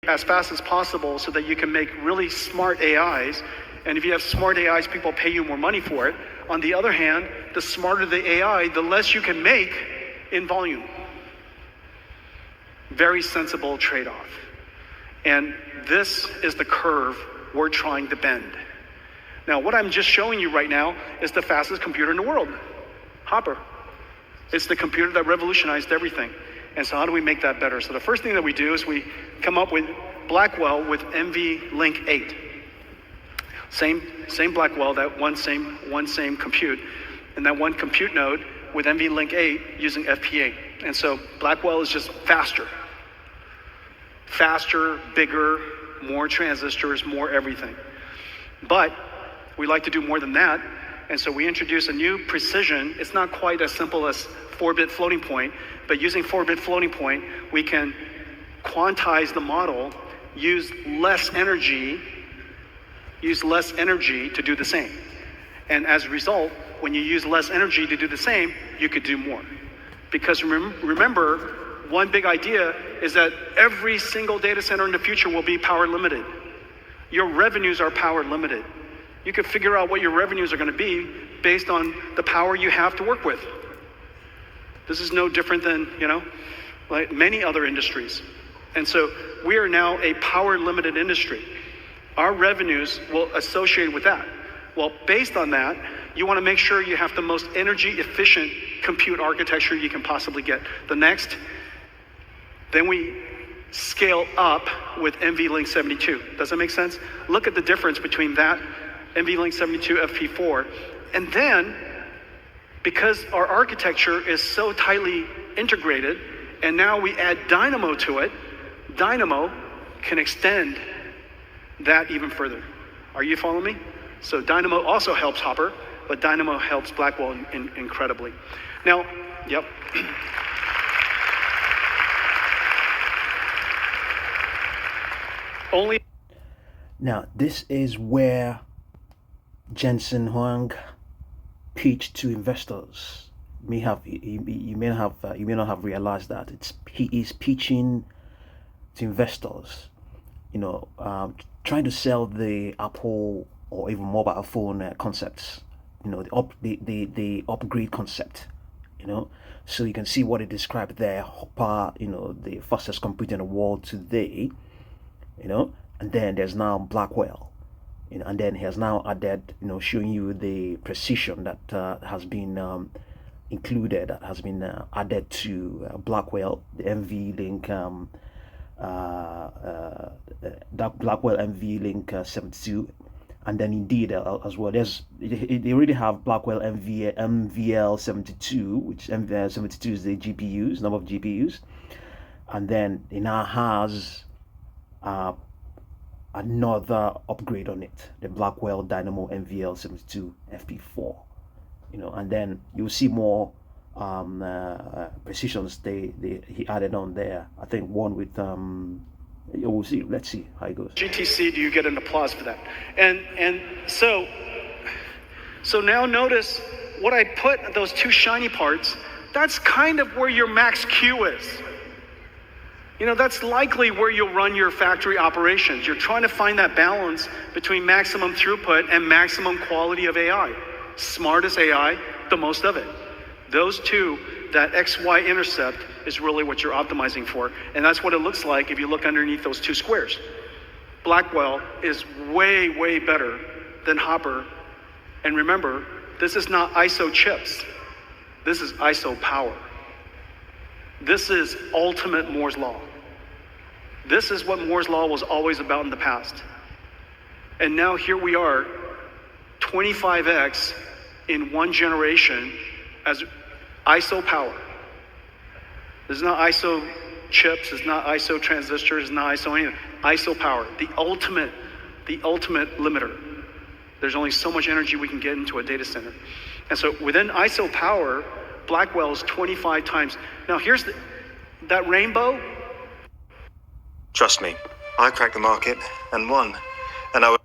as fast as possible so that you can make really smart AIs. And if you have smart AIs, people pay you more money for it. On the other hand, the smarter the AI, the less you can make in volume. Very sensible trade-off. And this is the curve we're trying to bend. Now, what I'm just showing you right now is the fastest computer in the world, Hopper. It's the computer that revolutionized everything. And so how do we make that better? So the first thing that we do is we come up with Blackwell with NVLink 8. Same Blackwell, that one same compute, and that one compute node with NVLink 8 using FP8. And so Blackwell is just faster, bigger, more transistors, more everything. But we like to do more than that, and so we introduce a new precision. It's not quite as simple as 4-bit floating point, but using 4-bit floating point, we can quantize the model, use less energy to do the same. And as a result, when you use less energy to do the same, you could do more. Because remember, one big idea is that every single data center in the future will be power limited. Your revenues are power limited. You can figure out what your revenues are going to be based on the power you have to work with. This is no different than, like many other industries. And so we are now a power limited industry. Our revenues will associate with that. Well, based on that, you want to make sure you have the most energy efficient compute architecture you can possibly get. Then we scale up with NVLink 72. Does that make sense? Look at the difference between that NVLink 72 FP4, and then because our architecture is so tightly integrated, and now we add Dynamo to it, Dynamo can extend that even further. Are you following me? So Dynamo also helps Hopper, but Dynamo helps Blackwell incredibly. Now, yep. Now, this is where Jensen Huang pitched to investors. You may not have realized that he is pitching to investors. Trying to sell the Apple or even mobile phone concepts. The upgrade concept. So you can see what it described there. Hopper, the fastest computer in the world today. And then there's now Blackwell, and then he has now added, showing you the precision that has been included, that has been added to Blackwell, the NVLink, that Blackwell NVLink 72, and then indeed as well. They already have Blackwell MVL 72, which MVL 72 is the GPUs, number of GPUs, and then it now has another upgrade on it, the Blackwell Dynamo NVL 72 FP4, and then you'll see more precisions he added on there. I think one with we'll see. Let's see how it goes. GTC, do you get an applause for that? And so now notice what I put, those two shiny parts. That's kind of where your max Q is. That's likely where you'll run your factory operations. You're trying to find that balance between maximum throughput and maximum quality of AI. Smartest AI, the most of it. Those two, that XY intercept is really what you're optimizing for. And that's what it looks like if you look underneath those two squares. Blackwell is way, way better than Hopper. And remember, this is not ISO chips. This is ISO power. This is ultimate Moore's Law. This is what Moore's Law was always about in the past. And now here we are, 25x in one generation as ISO power. This is not ISO chips, it's not ISO transistors, it's not ISO anything. ISO power, the ultimate limiter. There's only so much energy we can get into a data center. And so within ISO power, Blackwell is 25 times. Now here's that rainbow. Trust me, I cracked the market and won. And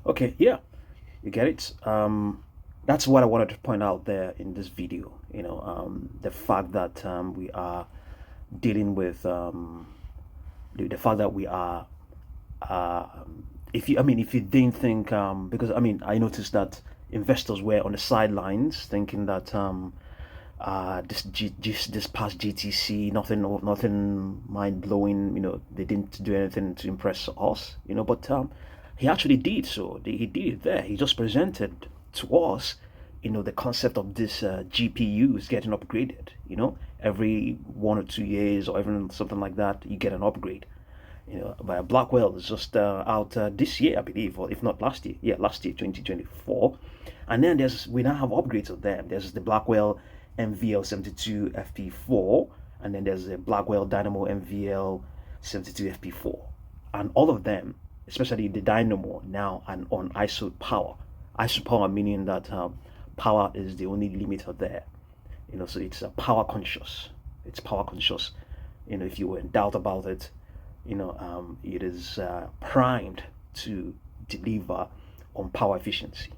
Okay, yeah, you get it. That's what I wanted to point out there in this video. The fact that we are dealing with the fact that we are if you didn't think because I noticed that investors were on the sidelines thinking that this past GTC nothing mind blowing, they didn't do anything to impress us, but he actually did. So he did it there. He just presented to us the concept of this GPUs getting upgraded. Every 1 or 2 years or even something like that, you get an upgrade. But Blackwell is just out this year, I believe, or if not last year. Yeah, last year, 2024. And then we now have upgrades of them. There's the Blackwell MVL 72 FP4, and then there's the Blackwell Dynamo MVL 72 FP4. And all of them, especially the Dynamo, now and on ISO power. ISO power meaning that power is the only limiter there. So it's power conscious. It's power conscious. If you were in doubt about it, it is primed to deliver on power efficiency.